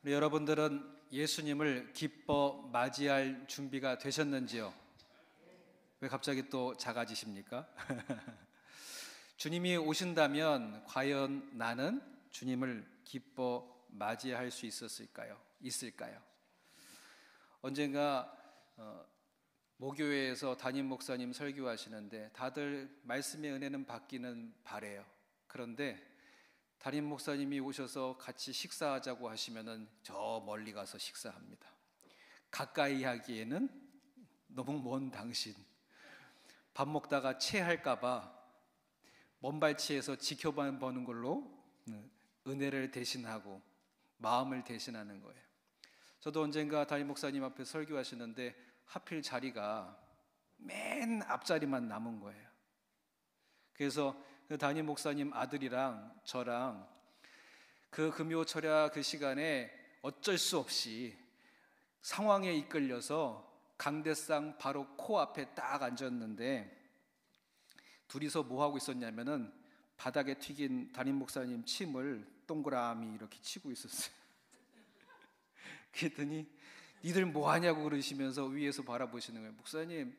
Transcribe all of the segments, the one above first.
우리 여러분들은 예수님을 기뻐 맞이할 준비가 되셨는지요? 왜 갑자기 또 작아지십니까? 주님이 오신다면 과연 나는 주님을 기뻐 맞이할 수 있을까요? 언젠가 모교회에서 담임 목사님 설교하시는데 다들 말씀의 은혜는 받기는 바래요. 그런데 담임 목사님이 오셔서 같이 식사하자고 하시면은 저 멀리 가서 식사합니다. 가까이 하기에는 너무 먼 당신. 밥 먹다가 체할까봐 먼발치에서 지켜만 보는 걸로 은혜를 대신하고 마음을 대신하는 거예요. 저도 언젠가 담임 목사님 앞에 설교하시는데 하필 자리가 맨 앞자리만 남은 거예요. 그래서 그 담임 목사님 아들이랑 저랑 그 금요 철야 그 시간에 어쩔 수 없이 상황에 이끌려서 강대상 바로 코앞에 딱 앉았는데 둘이서 뭐 하고 있었냐면은 바닥에 튀긴 담임 목사님 침을 동그라미 이렇게 치고 있었어요. 그랬더니 니들 뭐 하냐고 그러시면서 위에서 바라보시는 거예요. 목사님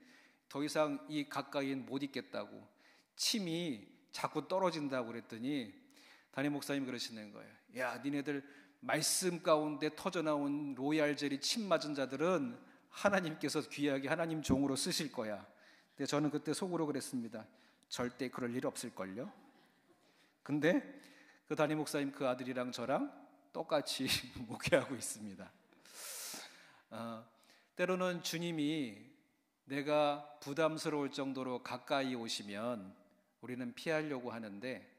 더 이상 이 가까이는 못 있겠다고, 침이 자꾸 떨어진다고 그랬더니 담임 목사님이 그러시는 거예요. 야, 니네들 말씀 가운데 터져나온 로얄 젤리 침 맞은 자들은 하나님께서 귀하게 하나님 종으로 쓰실 거야. 근데 저는 그때 속으로 그랬습니다. 절대 그럴 일 없을걸요. 근데 그 담임 목사님 그 아들이랑 저랑 똑같이 목회하고 있습니다. 때로는 주님이 내가 부담스러울 정도로 가까이 오시면 우리는 피하려고 하는데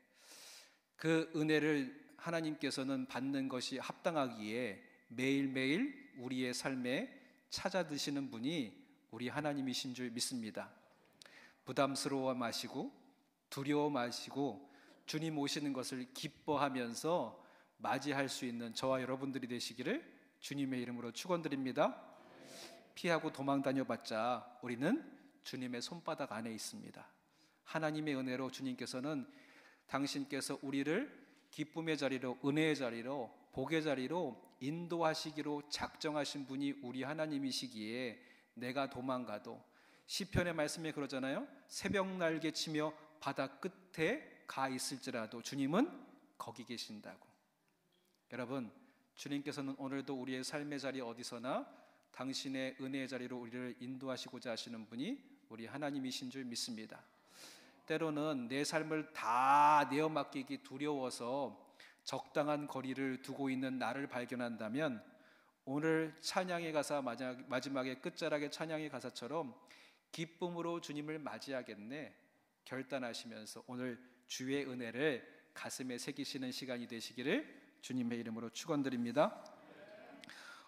그 은혜를 하나님께서는 받는 것이 합당하기에 매일매일 우리의 삶에 찾아 드시는 분이 우리 하나님이신 줄 믿습니다. 부담스러워 마시고 두려워 마시고 주님 오시는 것을 기뻐하면서 맞이할 수 있는 저와 여러분들이 되시기를 주님의 이름으로 축원드립니다. 피하고 도망 다녀봤자 우리는 주님의 손바닥 안에 있습니다. 하나님의 은혜로 주님께서는 당신께서 우리를 기쁨의 자리로, 은혜의 자리로, 복의 자리로 인도하시기로 작정하신 분이 우리 하나님이시기에 내가 도망가도, 시편의 말씀에 그러잖아요. 새벽 날개 치며 바다 끝에 가 있을지라도 주님은 거기 계신다고. 여러분, 주님께서는 오늘도 우리의 삶의 자리 어디서나 당신의 은혜의 자리로 우리를 인도하시고자 하시는 분이 우리 하나님이신 줄 믿습니다. 때로는 내 삶을 다 내어 맡기기 두려워서 적당한 거리를 두고 있는 나를 발견한다면 오늘 찬양의 가사, 마지막에 끝자락의 찬양의 가사처럼 기쁨으로 주님을 맞이하겠네 결단하시면서 오늘 주의 은혜를 가슴에 새기시는 시간이 되시기를 주님의 이름으로 축원드립니다.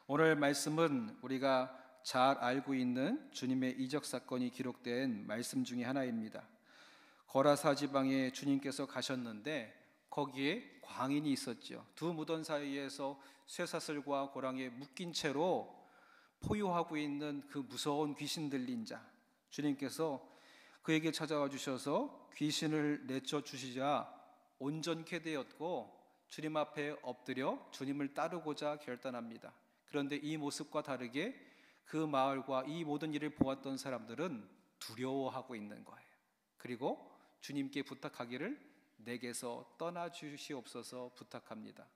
오늘 말씀은 우리가 잘 알고 있는 주님의 이적 사건이 기록된 말씀 중에 하나입니다. 거라사 지방에 주님께서 가셨는데 거기에 광인이 있었죠. 두 무덤 사이에서 쇠사슬과 고랑에 묶인 채로 포효하고 있는 그 무서운 귀신 들린 자, 주님께서 그에게 찾아와 주셔서 귀신을 내쳐 주시자 온전케 되었고 주님 앞에 엎드려 주님을 따르고자 결단합니다. 그런데 이 모습과 다르게 그 마을과 이 모든 일을 보았던 사람들은 두려워하고 있는 거예요. 그리고 주님께 부탁하기를 내게서 떠나 주시옵소서 부탁합니다.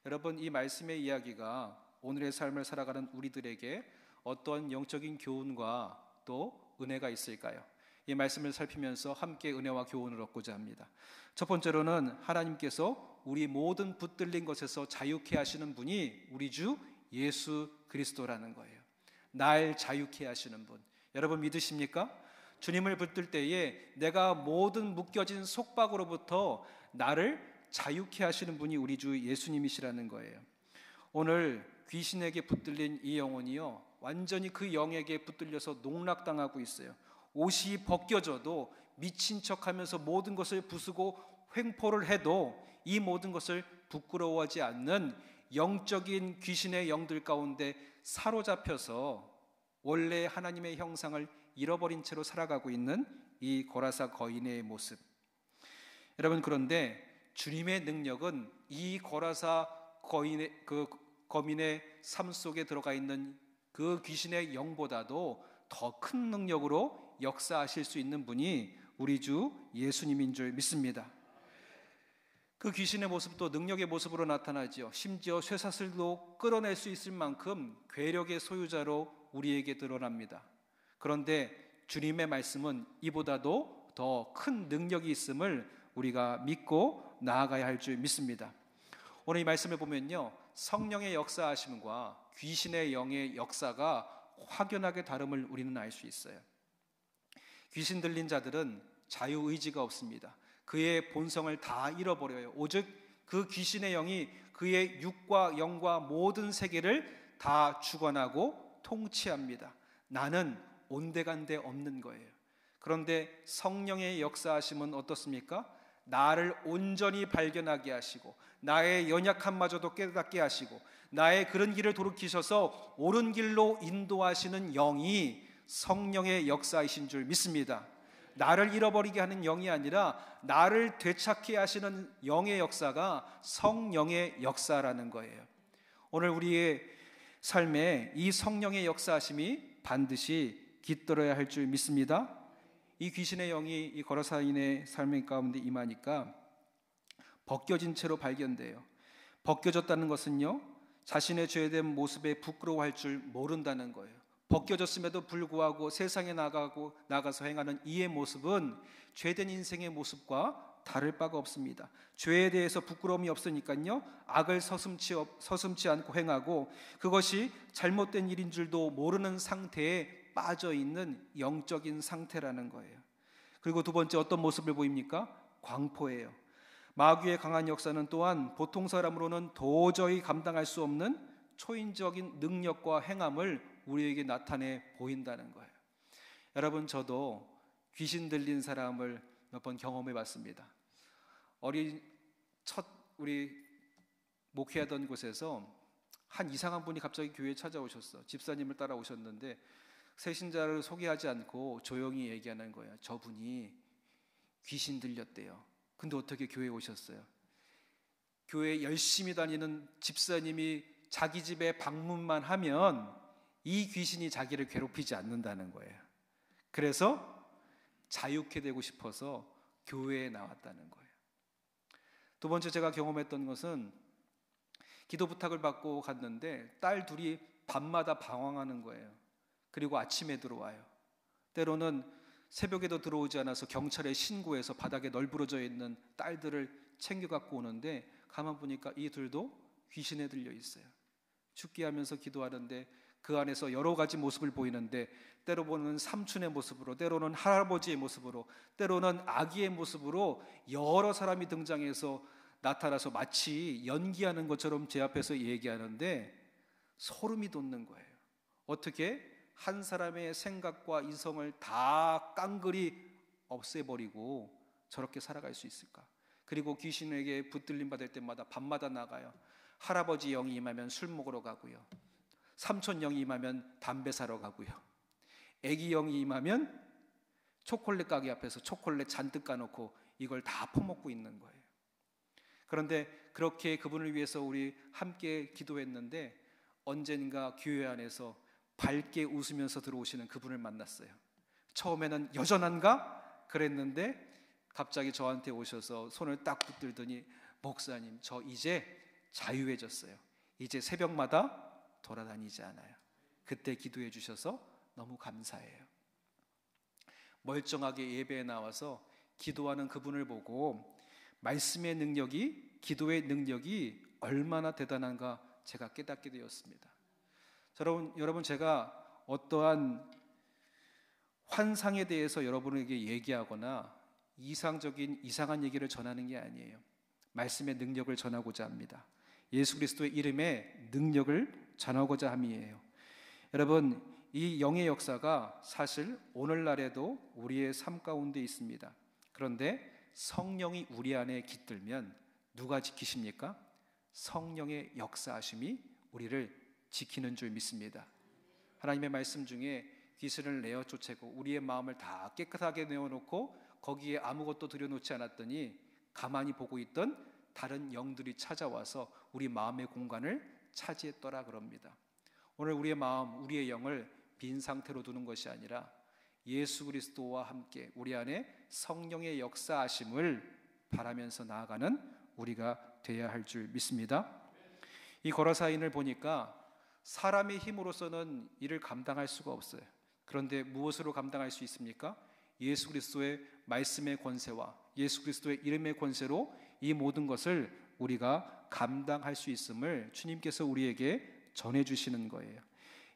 여러분, 이 말씀의 이야기가 오늘의 삶을 살아가는 우리들에게 어떤 영적인 교훈과 또 은혜가 있을까요? 이 말씀을 살피면서 함께 은혜와 교훈을 얻고자 합니다. 첫 번째로는 하나님께서 우리 모든 붙들린 것에서 자유케 하시는 분이 우리 주 예수 그리스도라는 거예요. 날 자유케 하시는 분, 여러분 믿으십니까? 주님을 붙들 때에 내가 모든 묶여진 속박으로부터 나를 자유케 하시는 분이 우리 주 예수님이시라는 거예요. 오늘 귀신에게 붙들린 이 영혼이요, 완전히 그 영에게 붙들려서 농락당하고 있어요. 옷이 벗겨져도 미친 척하면서 모든 것을 부수고 횡포를 해도 이 모든 것을 부끄러워하지 않는 영적인 귀신의 영들 가운데 사로잡혀서 원래 하나님의 형상을 잃어버린 채로 살아가고 있는 이 고라사 거인의 모습. 여러분, 그런데 주님의 능력은 이 고라사 거민의 삶 속에 들어가 있는 그 귀신의 영보다도 더 큰 능력으로 역사하실 수 있는 분이 우리 주 예수님인 줄 믿습니다. 그 귀신의 모습도 능력의 모습으로 나타나지요. 심지어 쇠사슬도 끌어낼 수 있을 만큼 괴력의 소유자로 우리에게 드러납니다. 그런데 주님의 말씀은 이보다도 더 큰 능력이 있음을 우리가 믿고 나아가야 할 줄 믿습니다. 오늘 이 말씀을 보면요, 성령의 역사하심과 귀신의 영의 역사가 확연하게 다름을 우리는 알 수 있어요. 귀신 들린 자들은 자유의지가 없습니다. 그의 본성을 다 잃어버려요. 오직 그 귀신의 영이 그의 육과 영과 모든 세계를 다 주관하고 통치합니다. 나는 온데간데 없는 거예요. 그런데 성령의 역사하심은 어떻습니까? 나를 온전히 발견하게 하시고 나의 연약함마저도 깨닫게 하시고 나의 그런 길을 돌이키셔서 옳은 길로 인도하시는 영이 성령의 역사이신 줄 믿습니다. 나를 잃어버리게 하는 영이 아니라 나를 되찾게 하시는 영의 역사가 성령의 역사라는 거예요. 오늘 우리의 삶에 이 성령의 역사하심이 반드시 깃들어야 할 줄 믿습니다. 이 귀신의 영이 이 거라사인의 삶의 가운데 임하니까 벗겨진 채로 발견돼요. 벗겨졌다는 것은요, 자신의 죄된 모습에 부끄러워할 줄 모른다는 거예요. 벗겨졌음에도 불구하고 세상에 나가서 행하는 이의 모습은 죄된 인생의 모습과 다를 바가 없습니다. 죄에 대해서 부끄러움이 없으니까요, 악을 서슴지 않고 행하고 그것이 잘못된 일인 줄도 모르는 상태에 빠져 있는 영적인 상태라는 거예요. 그리고 두 번째 어떤 모습을 보입니까? 광포예요. 마귀의 강한 역사는 또한 보통 사람으로는 도저히 감당할 수 없는 초인적인 능력과 행함을 우리에게 나타내 보인다는 거예요. 여러분, 저도 귀신 들린 사람을 몇 번 경험해 봤습니다. 우리 목회하던 곳에서 한 이상한 분이 갑자기 교회에 찾아오셨어. 집사님을 따라오셨는데 새신자를 소개하지 않고 조용히 얘기하는 거예요. 저분이 귀신 들렸대요. 근데 어떻게 교회에 오셨어요? 교회에 열심히 다니는 집사님이 자기 집에 방문만 하면 이 귀신이 자기를 괴롭히지 않는다는 거예요. 그래서 자유케 되고 싶어서 교회에 나왔다는 거예요. 두 번째 제가 경험했던 것은 기도 부탁을 받고 갔는데 딸 둘이 밤마다 방황하는 거예요. 그리고 아침에 들어와요. 때로는 새벽에도 들어오지 않아서 경찰에 신고해서 바닥에 널브러져 있는 딸들을 챙겨 갖고 오는데 가만 보니까 이 둘도 귀신에 들려 있어요. 죽게 하면서 기도하는데 그 안에서 여러 가지 모습을 보이는데 때로 보는 삼촌의 모습으로, 때로는 할아버지의 모습으로, 때로는 아기의 모습으로 여러 사람이 등장해서 나타나서 마치 연기하는 것처럼 제 앞에서 얘기하는데 소름이 돋는 거예요. 어떻게 한 사람의 생각과 이성을 다 깡그리 없애버리고 저렇게 살아갈 수 있을까? 그리고 귀신에게 붙들림 받을 때마다 밤마다 나가요. 할아버지 영이 임하면 술 먹으러 가고요. 삼촌 영이 임하면 담배 사러 가고요. 애기 영이 임하면 초콜릿 가게 앞에서 초콜릿 잔뜩 까놓고 이걸 다 퍼먹고 있는 거예요. 그런데 그렇게 그분을 위해서 우리 함께 기도했는데 언젠가 교회 안에서 밝게 웃으면서 들어오시는 그분을 만났어요. 처음에는 여전한가? 그랬는데 갑자기 저한테 오셔서 손을 딱 붙들더니 목사님, 저 이제 자유해졌어요. 이제 새벽마다 돌아다니지 않아요. 그때 기도해 주셔서 너무 감사해요. 멀쩡하게 예배에 나와서 기도하는 그분을 보고 말씀의 능력이, 기도의 능력이 얼마나 대단한가 제가 깨닫게 되었습니다. 여러분, 제가 어떠한 환상에 대해서 여러분에게 얘기하거나 이상한 얘기를 전하는 게 아니에요. 말씀의 능력을 전하고자 합니다. 예수 그리스도의 이름에 능력을 전하고자 함이에요. 여러분, 이 영의 역사가 사실 오늘날에도 우리의 삶 가운데 있습니다. 그런데 성령이 우리 안에 깃들면 누가 지키십니까? 성령의 역사하심이 우리를 지키는 줄 믿습니다. 하나님의 말씀 중에 귀신을 내어 쫓고 우리의 마음을 다 깨끗하게 내어놓고 거기에 아무것도 들여놓지 않았더니 가만히 보고 있던 다른 영들이 찾아와서 우리 마음의 공간을 차지했더라 그럽니다. 오늘 우리의 마음, 우리의 영을 빈 상태로 두는 것이 아니라 예수 그리스도와 함께 우리 안에 성령의 역사하심을 바라면서 나아가는 우리가 되어야 할 줄 믿습니다. 이 거라사인을 보니까 사람의 힘으로서는 이를 감당할 수가 없어요. 그런데 무엇으로 감당할 수 있습니까? 예수 그리스도의 말씀의 권세와 예수 그리스도의 이름의 권세로 이 모든 것을 우리가 감당할 수 있음을 주님께서 우리에게 전해주시는 거예요.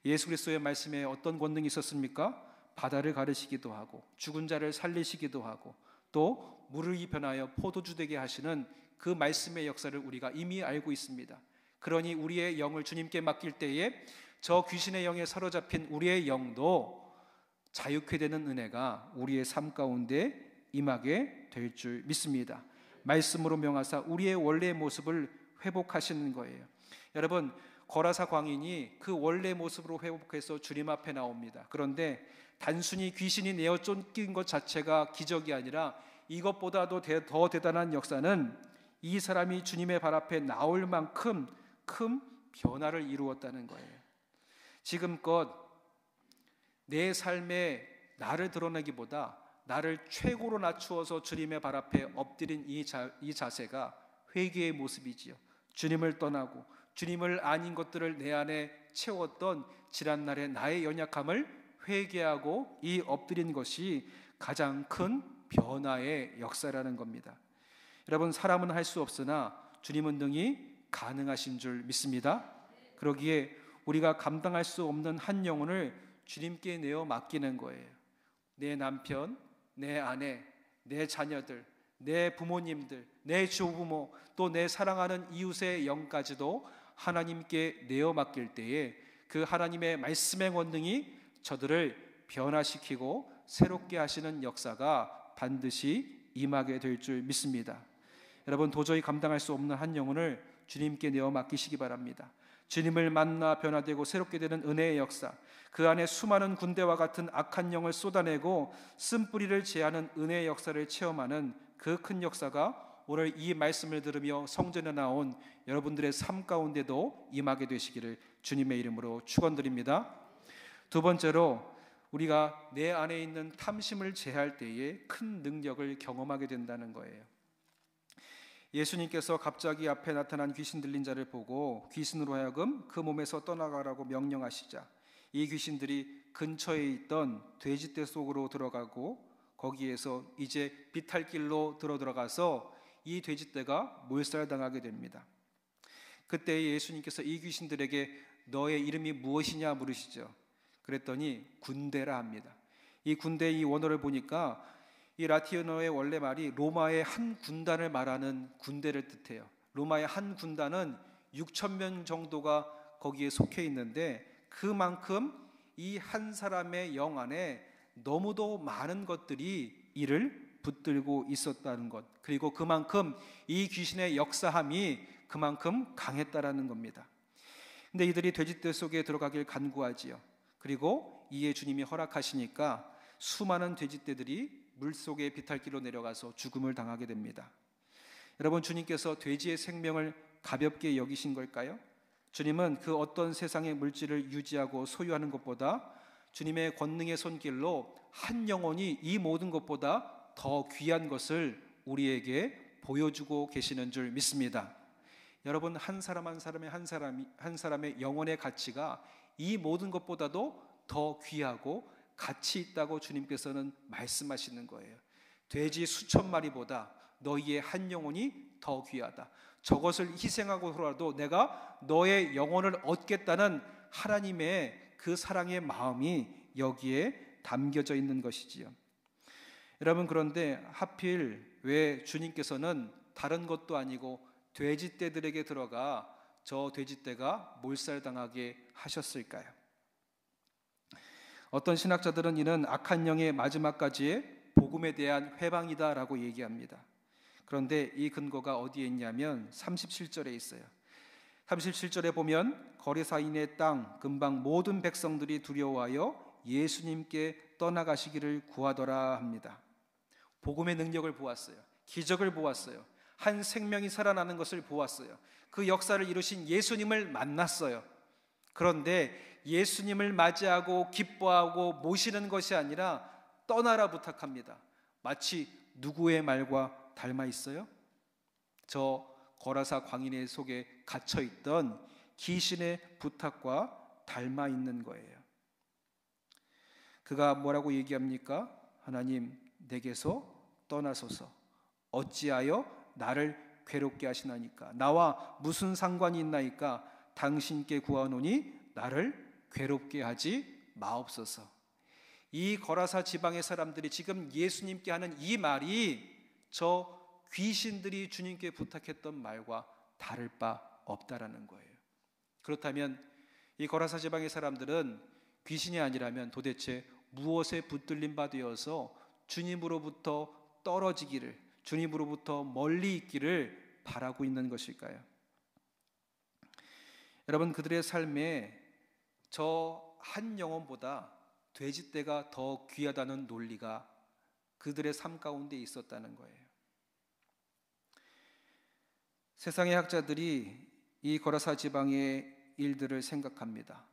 예수 그리스도의 말씀에 어떤 권능이 있었습니까? 바다를 가르시기도 하고 죽은 자를 살리시기도 하고 또 물을 변하여 포도주 되게 하시는 그 말씀의 역사를 우리가 이미 알고 있습니다. 그러니 우리의 영을 주님께 맡길 때에 저 귀신의 영에 사로잡힌 우리의 영도 자유케 되는 은혜가 우리의 삶 가운데 임하게 될 줄 믿습니다. 말씀으로 명하사 우리의 원래의 모습을 회복하시는 거예요. 여러분, 거라사 광인이 그 원래 모습으로 회복해서 주님 앞에 나옵니다. 그런데 단순히 귀신이 내어 쫓긴 것 자체가 기적이 아니라 이것보다도 더 대단한 역사는 이 사람이 주님의 발 앞에 나올 만큼 큰 변화를 이루었다는 거예요. 지금껏 내 삶에 나를 드러내기보다 나를 최고로 낮추어서 주님의 발 앞에 엎드린 이 자세가 회개의 모습이지요. 주님을 떠나고 주님을 아닌 것들을 내 안에 채웠던 지난날의 나의 연약함을 회개하고 이 엎드린 것이 가장 큰 변화의 역사라는 겁니다. 여러분, 사람은 할 수 없으나 주님은 능히 가능하신 줄 믿습니다. 그러기에 우리가 감당할 수 없는 한 영혼을 주님께 내어 맡기는 거예요. 내 남편, 내 아내, 내 자녀들, 내 부모님들, 내 조부모, 또 내 사랑하는 이웃의 영까지도 하나님께 내어 맡길 때에 그 하나님의 말씀의 권능이 저들을 변화시키고 새롭게 하시는 역사가 반드시 임하게 될 줄 믿습니다. 여러분, 도저히 감당할 수 없는 한 영혼을 주님께 내어 맡기시기 바랍니다. 주님을 만나 변화되고 새롭게 되는 은혜의 역사, 그 안에 수많은 군대와 같은 악한 영을 쏟아내고 쓴뿌리를 제하는 은혜의 역사를 체험하는 그 큰 역사가 오늘 이 말씀을 들으며 성전에 나온 여러분들의 삶 가운데도 임하게 되시기를 주님의 이름으로 축원드립니다. 두 번째로, 우리가 내 안에 있는 탐심을 제할 때에 큰 능력을 경험하게 된다는 거예요. 예수님께서 갑자기 앞에 나타난 귀신 들린 자를 보고 귀신으로 하여금 그 몸에서 떠나가라고 명령하시자 이 귀신들이 근처에 있던 돼지떼 속으로 들어가고 거기에서 이제 비탈길로 들어가서 이 돼지떼가 몰살당하게 됩니다. 그때 예수님께서 이 귀신들에게 너의 이름이 무엇이냐 물으시죠. 그랬더니 군대라 합니다. 이 군대의 이 원어를 보니까 이 라틴어의 원래 말이 로마의 한 군단을 말하는 군대를 뜻해요. 로마의 한 군단은 6,000명 정도가 거기에 속해 있는데 그만큼 이 한 사람의 영 안에 너무도 많은 것들이 이를 붙들고 있었다는 것, 그리고 그만큼 이 귀신의 역사함이 그만큼 강했다라는 겁니다. 근데 이들이 돼지떼 속에 들어가길 간구하지요. 그리고 이에 주님이 허락하시니까 수많은 돼지떼들이 물속에 비탈길로 내려가서 죽음을 당하게 됩니다. 여러분, 주님께서 돼지의 생명을 가볍게 여기신 걸까요? 주님은 그 어떤 세상의 물질을 유지하고 소유하는 것보다 주님의 권능의 손길로 한 영혼이 이 모든 것보다 더 귀한 것을 우리에게 보여주고 계시는 줄 믿습니다. 여러분, 한 사람 한 사람의 영혼의 가치가 이 모든 것보다도 더 귀하고 가치 있다고 주님께서는 말씀하시는 거예요. 돼지 수천 마리보다 너희의 한 영혼이 더 귀하다. 저것을 희생하고라도 내가 너의 영혼을 얻겠다는 하나님의 그 사랑의 마음이 여기에 담겨져 있는 것이지요. 여러분, 그런데 하필 왜 주님께서는 다른 것도 아니고 돼지떼들에게 들어가 저 돼지떼가 몰살당하게 하셨을까요? 어떤 신학자들은 이는 악한 영의 마지막까지의 복음에 대한 회방이다라고 얘기합니다. 그런데 이 근거가 어디에 있냐면 37절에 있어요. 37절에 보면 거리사인의 땅 근방 모든 백성들이 두려워하여 예수님께 떠나가시기를 구하더라 합니다. 복음의 능력을 보았어요. 기적을 보았어요. 한 생명이 살아나는 것을 보았어요. 그 역사를 이루신 예수님을 만났어요. 그런데 예수님을 맞이하고 기뻐하고 모시는 것이 아니라 떠나라 부탁합니다. 마치 누구의 말과 닮아 있어요? 저 거라사 광야의 속에 갇혀 있던 귀신의 부탁과 닮아 있는 거예요. 그가 뭐라고 얘기합니까? 하나님, 내게서 떠나소서. 어찌하여 나를 괴롭게 하시나이까? 나와 무슨 상관이 있나이까? 당신께 구하노니 나를 괴롭게 하지 마옵소서. 이 거라사 지방의 사람들이 지금 예수님께 하는 이 말이 저 귀신들이 주님께 부탁했던 말과 다를 바 없다라는 거예요. 그렇다면 이 거라사 지방의 사람들은 귀신이 아니라면 도대체 무엇에 붙들림 바 되어서 주님으로부터 떨어지기를, 주님으로부터 멀리 있기를 바라고 있는 것일까요? 여러분, 그들의 삶에 저 한 영혼보다 돼지떼가 더 귀하다는 논리가 그들의 삶 가운데 있었다는 거예요. 세상의 학자들이 이 거라사 지방의 일들을 생각합니다.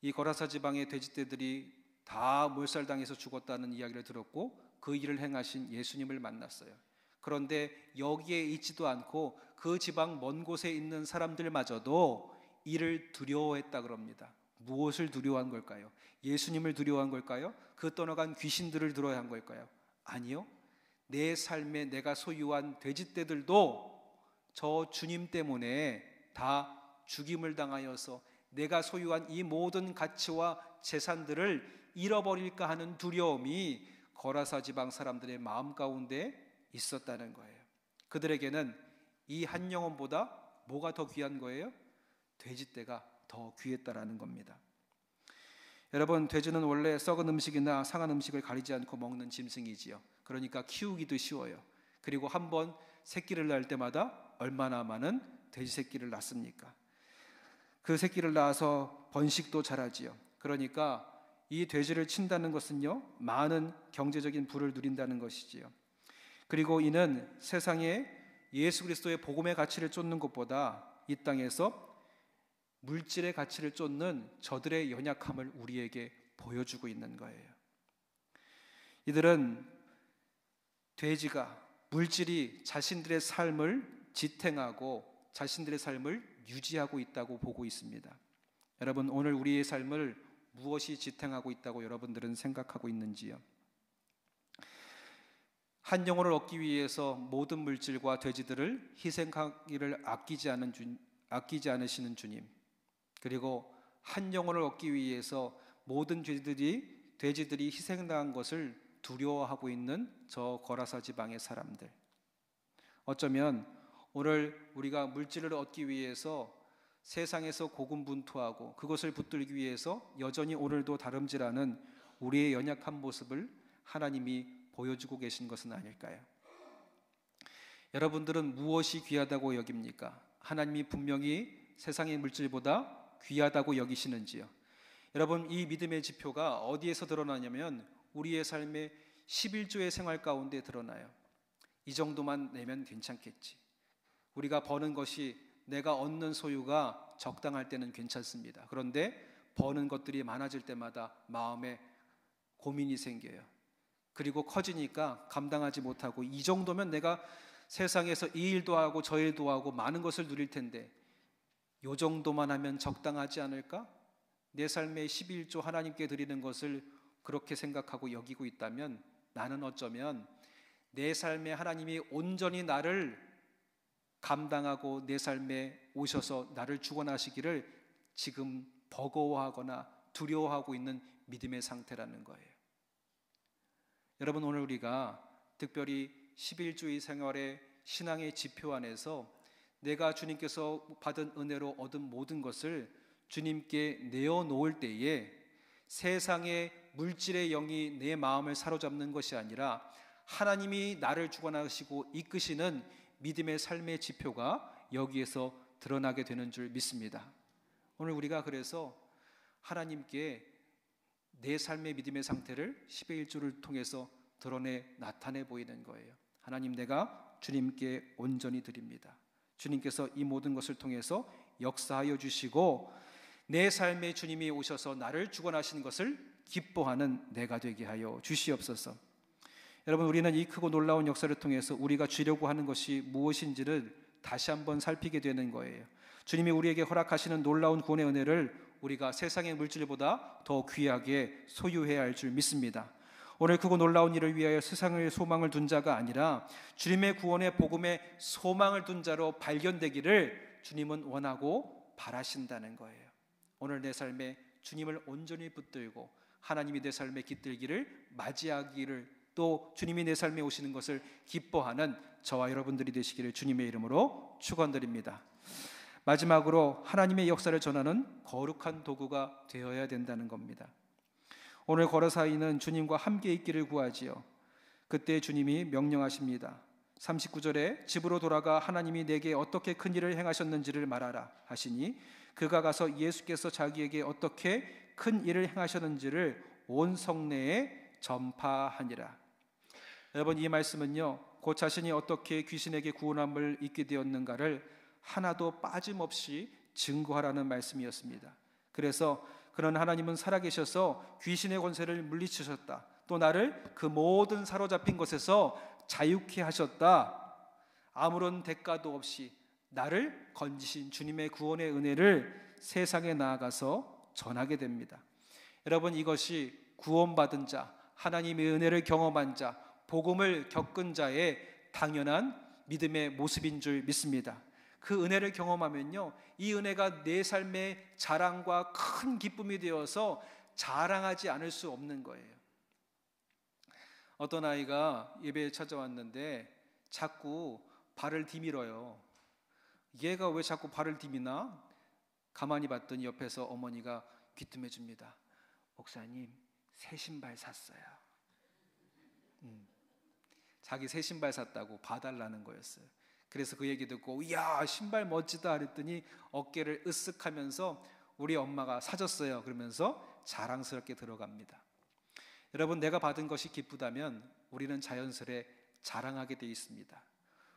이 거라사 지방의 돼지떼들이 다 몰살당해서 죽었다는 이야기를 들었고 그 일을 행하신 예수님을 만났어요. 그런데 여기에 있지도 않고 그 지방 먼 곳에 있는 사람들마저도 이를 두려워했다 그럽니다. 무엇을 두려워한 걸까요? 예수님을 두려워한 걸까요? 그 떠나간 귀신들을 두려워한 걸까요? 아니요. 내 삶에 내가 소유한 돼지떼들도 저 주님 때문에 다 죽임을 당하여서 내가 소유한 이 모든 가치와 재산들을 잃어버릴까 하는 두려움이 거라사 지방 사람들의 마음 가운데 있었다는 거예요. 그들에게는 이 한 영혼보다 뭐가 더 귀한 거예요? 돼지떼가 더 귀했다라는 겁니다. 여러분, 돼지는 원래 썩은 음식이나 상한 음식을 가리지 않고 먹는 짐승이지요. 그러니까 키우기도 쉬워요. 그리고 한번 새끼를 낳을 때마다 얼마나 많은 돼지 새끼를 낳습니까? 그 새끼를 낳아서 번식도 잘하지요. 그러니까 이 돼지를 친다는 것은요, 많은 경제적인 부를 누린다는 것이지요. 그리고 이는 세상에 예수 그리스도의 복음의 가치를 쫓는 것보다 이 땅에서 물질의 가치를 쫓는 저들의 연약함을 우리에게 보여주고 있는 거예요. 이들은 돼지가, 물질이 자신들의 삶을 지탱하고 자신들의 삶을 유지하고 있다고 보고 있습니다. 여러분, 오늘 우리의 삶을 무엇이 지탱하고 있다고 여러분들은 생각하고 있는지요? 한 영혼을 얻기 위해서 모든 물질과 돼지들을 희생하기를 아끼지 않으시는 주님, 그리고 한 영혼을 얻기 위해서 모든 돼지들이 희생당한 것을 두려워하고 있는 저 거라사 지방의 사람들, 어쩌면 오늘 우리가 물질을 얻기 위해서 세상에서 고군분투하고 그것을 붙들기 위해서 여전히 오늘도 다름질하는 우리의 연약한 모습을 하나님이 보여주고 계신 것은 아닐까요? 여러분들은 무엇이 귀하다고 여깁니까? 하나님이 분명히 세상의 물질보다 귀하다고 여기시는지요? 여러분, 이 믿음의 지표가 어디에서 드러나냐면 우리의 삶의 11조의 생활 가운데 드러나요. 이 정도만 내면 괜찮겠지. 우리가 버는 것이, 내가 얻는 소유가 적당할 때는 괜찮습니다. 그런데 버는 것들이 많아질 때마다 마음에 고민이 생겨요. 그리고 커지니까 감당하지 못하고, 이 정도면 내가 세상에서 이 일도 하고 저 일도 하고 많은 것을 누릴 텐데 이 정도만 하면 적당하지 않을까? 내 삶의 11조 하나님께 드리는 것을 그렇게 생각하고 여기고 있다면 나는 어쩌면 내 삶에 하나님이 온전히 나를 감당하고 내 삶에 오셔서 나를 주관하시기를 지금 버거워하거나 두려워하고 있는 믿음의 상태라는 거예요. 여러분, 오늘 우리가 특별히 11주의 생활의 신앙의 지표 안에서 내가 주님께서 받은 은혜로 얻은 모든 것을 주님께 내어놓을 때에 세상의 물질의 영이 내 마음을 사로잡는 것이 아니라 하나님이 나를 주관하시고 이끄시는 믿음의 삶의 지표가 여기에서 드러나게 되는 줄 믿습니다. 오늘 우리가 그래서 하나님께 내 삶의 믿음의 상태를 11조를 통해서 드러내 나타내 보이는 거예요. 하나님, 내가 주님께 온전히 드립니다. 주님께서 이 모든 것을 통해서 역사하여 주시고 내 삶에 주님이 오셔서 나를 주관하시는 것을 기뻐하는 내가 되게 하여 주시옵소서. 여러분, 우리는 이 크고 놀라운 역사를 통해서 우리가 주려고 하는 것이 무엇인지를 다시 한번 살피게 되는 거예요. 주님이 우리에게 허락하시는 놀라운 구원의 은혜를 우리가 세상의 물질보다 더 귀하게 소유해야 할 줄 믿습니다. 오늘 크고 놀라운 일을 위하여 세상의 소망을 둔 자가 아니라 주님의 구원의 복음에 소망을 둔 자로 발견되기를 주님은 원하고 바라신다는 거예요. 오늘 내 삶에 주님을 온전히 붙들고 하나님이 내 삶에 깃들기를 맞이하기를, 또 주님이 내 삶에 오시는 것을 기뻐하는 저와 여러분들이 되시기를 주님의 이름으로 축원드립니다. 마지막으로 하나님의 역사를 전하는 거룩한 도구가 되어야 된다는 겁니다. 오늘 거러사이는 주님과 함께 있기를 구하지요. 그때 주님이 명령하십니다. 39절에 집으로 돌아가 하나님이 내게 어떻게 큰 일을 행하셨는지를 말하라 하시니 그가 가서 예수께서 자기에게 어떻게 큰 일을 행하셨는지를 온 성내에 전파하니라. 여러분, 이 말씀은요, 곧 자신이 어떻게 귀신에게 구원함을 입게 되었는가를 하나도 빠짐없이 증거하라는 말씀이었습니다. 그래서 그런 하나님은 살아계셔서 귀신의 권세를 물리치셨다, 또 나를 그 모든 사로잡힌 것에서 자유케 하셨다, 아무런 대가도 없이 나를 건지신 주님의 구원의 은혜를 세상에 나아가서 전하게 됩니다. 여러분, 이것이 구원받은 자, 하나님의 은혜를 경험한 자, 복음을 겪은 자의 당연한 믿음의 모습인 줄 믿습니다. 그 은혜를 경험하면요, 이 은혜가 내 삶의 자랑과 큰 기쁨이 되어서 자랑하지 않을 수 없는 거예요. 어떤 아이가 예배에 찾아왔는데 자꾸 발을 디밀어요. 얘가 왜 자꾸 발을 디미나? 가만히 봤더니 옆에서 어머니가 귀뜸해 줍니다. 목사님, 새 신발 샀어요. 자기 새 신발 샀다고 봐달라는 거였어요. 그래서 그 얘기 듣고 이야, 신발 멋지다 그랬더니 어깨를 으쓱하면서 우리 엄마가 사줬어요 그러면서 자랑스럽게 들어갑니다. 여러분, 내가 받은 것이 기쁘다면 우리는 자연스레 자랑하게 돼 있습니다.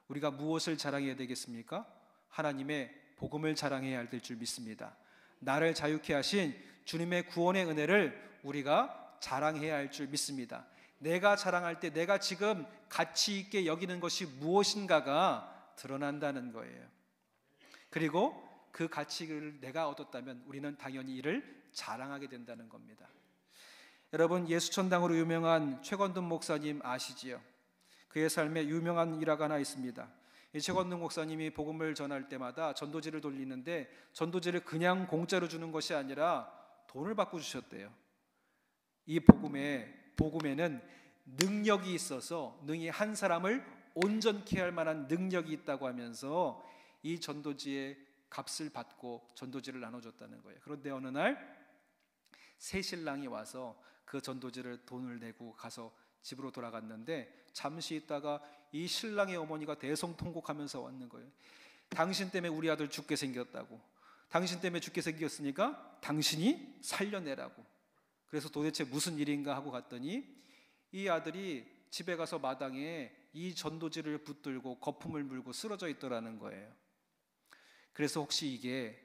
우리가 무엇을 자랑해야 되겠습니까? 하나님의 복음을 자랑해야 될 줄 믿습니다. 나를 자유케 하신 주님의 구원의 은혜를 우리가 자랑해야 할 줄 믿습니다. 내가 자랑할 때 내가 지금 가치 있게 여기는 것이 무엇인가가 드러난다는 거예요. 그리고 그 가치를 내가 얻었다면 우리는 당연히 이를 자랑하게 된다는 겁니다. 여러분, 예수천당으로 유명한 최건돈 목사님 아시지요? 그의 삶에 유명한 일화가 하나 있습니다. 이 최건돈 목사님이 복음을 전할 때마다 전도지를 돌리는데 전도지를 그냥 공짜로 주는 것이 아니라 돈을 받고 주셨대요. 이 복음에는 능력이 있어서 능히 한 사람을 온전케 할 만한 능력이 있다고 하면서 이 전도지의 값을 받고 전도지를 나눠줬다는 거예요. 그런데 어느 날 새 신랑이 와서 그 전도지를 돈을 내고 가서 집으로 돌아갔는데 잠시 있다가 이 신랑의 어머니가 대성통곡하면서 왔는 거예요. 당신 때문에 우리 아들 죽게 생겼다고, 당신 때문에 죽게 생겼으니까 당신이 살려내라고. 그래서 도대체 무슨 일인가 하고 갔더니 이 아들이 집에 가서 마당에 이 전도지를 붙들고 거품을 물고 쓰러져 있더라는 거예요. 그래서 혹시 이게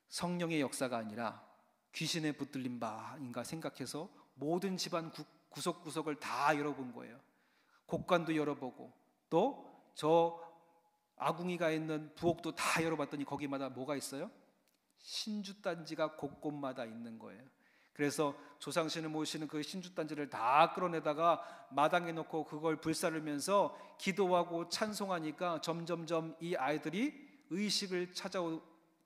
성령의 역사가 아니라 귀신에 붙들린 바인가 생각해서 모든 집안 구석구석을 다 열어본 거예요. 곡간도 열어보고 또 저 아궁이가 있는 부엌도 다 열어봤더니 거기마다 뭐가 있어요? 신주단지가 곳곳마다 있는 거예요. 그래서 조상신을 모시는 그 신주단지를 다 끌어내다가 마당에 놓고 그걸 불사르면서 기도하고 찬송하니까 점점점 이 아이들이 의식을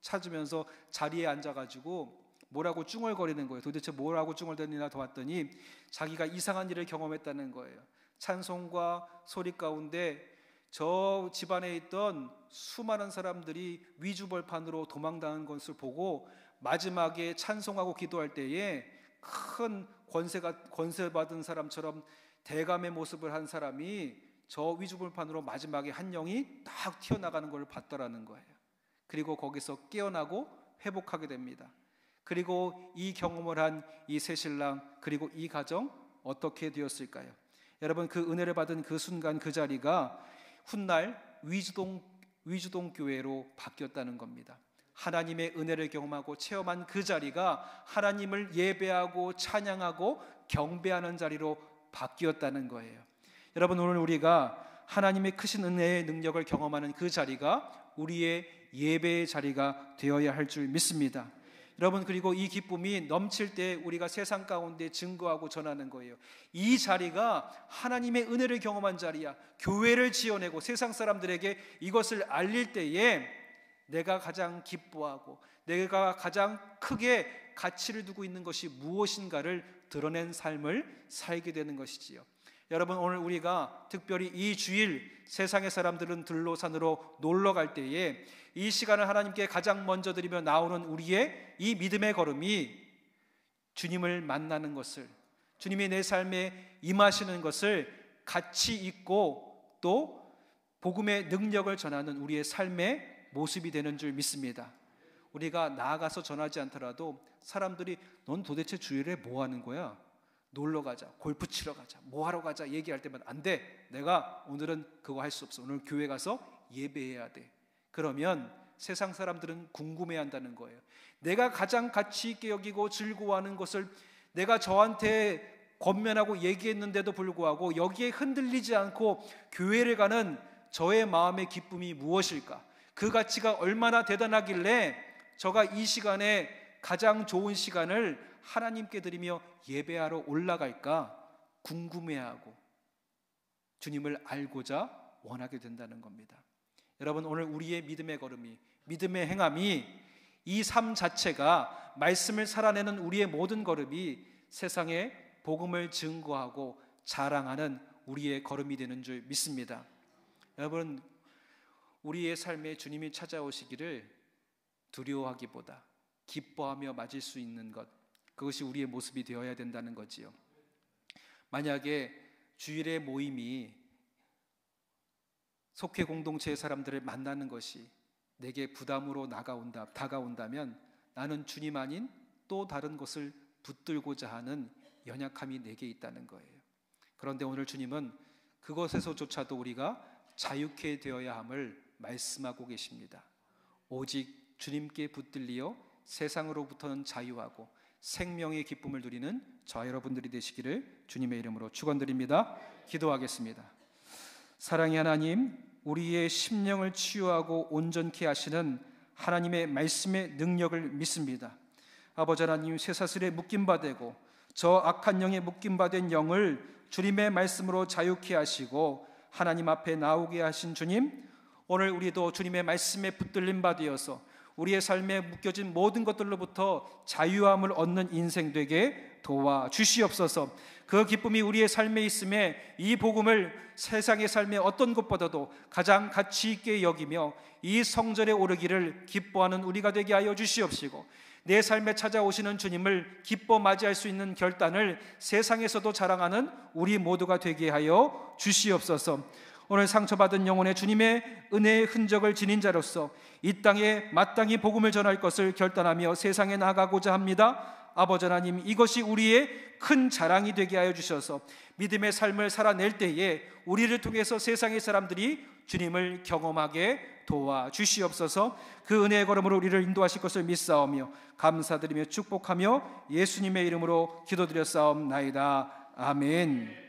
찾으면서 자리에 앉아가지고 뭐라고 쭝얼거리는 거예요. 도대체 뭐라고 쭝얼대느냐 봤더니 자기가 이상한 일을 경험했다는 거예요. 찬송과 소리 가운데 저 집안에 있던 수많은 사람들이 위주벌판으로 도망당한 것을 보고 마지막에 찬송하고 기도할 때에 큰 권세받은 사람처럼 대감의 모습을 한 사람이 저 위주벌판으로 마지막에 한 영이 딱 튀어나가는 걸 봤더라는 거예요. 그리고 거기서 깨어나고 회복하게 됩니다. 그리고 이 경험을 한 이 새신랑, 그리고 이 가정 어떻게 되었을까요? 여러분, 그 은혜를 받은 그 순간 그 자리가 훗날 위주동 교회로 바뀌었다는 겁니다. 하나님의 은혜를 경험하고 체험한 그 자리가 하나님을 예배하고 찬양하고 경배하는 자리로 바뀌었다는 거예요. 여러분, 오늘 우리가 하나님의 크신 은혜의 능력을 경험하는 그 자리가 우리의 예배의 자리가 되어야 할 줄 믿습니다. 여러분, 그리고 이 기쁨이 넘칠 때 우리가 세상 가운데 증거하고 전하는 거예요. 이 자리가 하나님의 은혜를 경험한 자리야. 교회를 지어내고 세상 사람들에게 이것을 알릴 때에 내가 가장 기뻐하고 내가 가장 크게 가치를 두고 있는 것이 무엇인가를 드러낸 삶을 살게 되는 것이지요. 여러분, 오늘 우리가 특별히 이 주일 세상의 사람들은 들로 산으로 놀러 갈 때에 이 시간을 하나님께 가장 먼저 드리며 나오는 우리의 이 믿음의 걸음이 주님을 만나는 것을, 주님이 내 삶에 임하시는 것을 가치 있고 또 복음의 능력을 전하는 우리의 삶의 모습이 되는 줄 믿습니다. 우리가 나아가서 전하지 않더라도 사람들이 넌 도대체 주일에 뭐 하는 거야? 놀러 가자, 골프 치러 가자, 뭐 하러 가자 얘기할 때마다 안 돼, 내가 오늘은 그거 할 수 없어, 오늘 교회 가서 예배해야 돼. 그러면 세상 사람들은 궁금해한다는 거예요. 내가 가장 가치 있게 여기고 즐거워하는 것을 내가 저한테 권면하고 얘기했는데도 불구하고 여기에 흔들리지 않고 교회를 가는 저의 마음의 기쁨이 무엇일까? 그 가치가 얼마나 대단하길래 저가 이 시간에 가장 좋은 시간을 하나님께 드리며 예배하러 올라갈까 궁금해하고 주님을 알고자 원하게 된다는 겁니다. 여러분, 오늘 우리의 믿음의 걸음이, 믿음의 행함이, 이 삶 자체가 말씀을 살아내는 우리의 모든 걸음이 세상에 복음을 증거하고 자랑하는 우리의 걸음이 되는 줄 믿습니다. 여러분, 우리의 삶에 주님이 찾아오시기를 두려워하기보다 기뻐하며 맞을 수 있는 것, 그것이 우리의 모습이 되어야 된다는 거지요. 만약에 주일의 모임이 속회 공동체의 사람들을 만나는 것이 내게 부담으로 다가온다면 나는 주님 아닌 또 다른 것을 붙들고자 하는 연약함이 내게 있다는 거예요. 그런데 오늘 주님은 그것에서조차도 우리가 자유케 되어야 함을 말씀하고 계십니다. 오직 주님께 붙들리어 세상으로부터는 자유하고 생명의 기쁨을 누리는 저와 여러분들이 되시기를 주님의 이름으로 축원드립니다. 기도하겠습니다. 사랑의 하나님, 우리의 심령을 치유하고 온전케 하시는 하나님의 말씀의 능력을 믿습니다. 아버지 하나님, 쇠사슬에 묶임바 되고 저 악한 영에 묶임바 된 영을 주님의 말씀으로 자유케 하시고 하나님 앞에 나오게 하신 주님, 오늘 우리도 주님의 말씀에 붙들림 바 되어서 우리의 삶에 묶여진 모든 것들로부터 자유함을 얻는 인생 되게 도와주시옵소서. 그 기쁨이 우리의 삶에 있음에 이 복음을 세상의 삶의 어떤 것보다도 가장 가치 있게 여기며 이 성전에 오르기를 기뻐하는 우리가 되게 하여 주시옵시고, 내 삶에 찾아오시는 주님을 기뻐 맞이할 수 있는 결단을 세상에서도 자랑하는 우리 모두가 되게 하여 주시옵소서. 오늘 상처받은 영혼의 주님의 은혜의 흔적을 지닌 자로서 이 땅에 마땅히 복음을 전할 것을 결단하며 세상에 나가고자 합니다. 아버지 하나님, 이것이 우리의 큰 자랑이 되게 하여 주셔서 믿음의 삶을 살아낼 때에 우리를 통해서 세상의 사람들이 주님을 경험하게 도와주시옵소서. 그 은혜의 걸음으로 우리를 인도하실 것을 믿사오며 감사드리며 축복하며 예수님의 이름으로 기도드렸사옵나이다. 아멘.